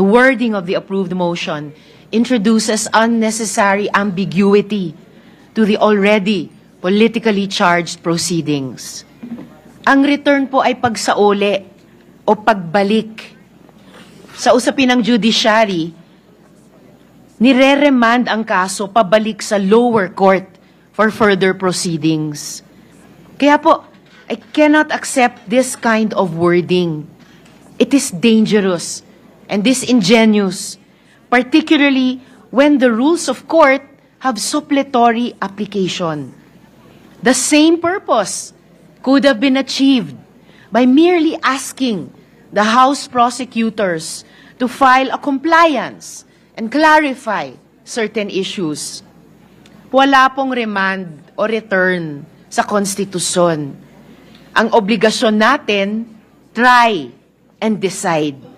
The wording of the approved motion introduces unnecessary ambiguity to the already politically charged proceedings. Ang return po ay pagsauli o pagbalik. Sa usapin ng judiciary, nire-remand ang kaso pabalik sa lower court for further proceedings. Kaya po, I cannot accept this kind of wording. It is dangerous and disingenuous, particularly when the rules of court have suppletory application. The same purpose could have been achieved by merely asking the House prosecutors to file a compliance and clarify certain issues. Wala pong remand o return sa konstitusyon. Ang obligasyon natin, try and decide.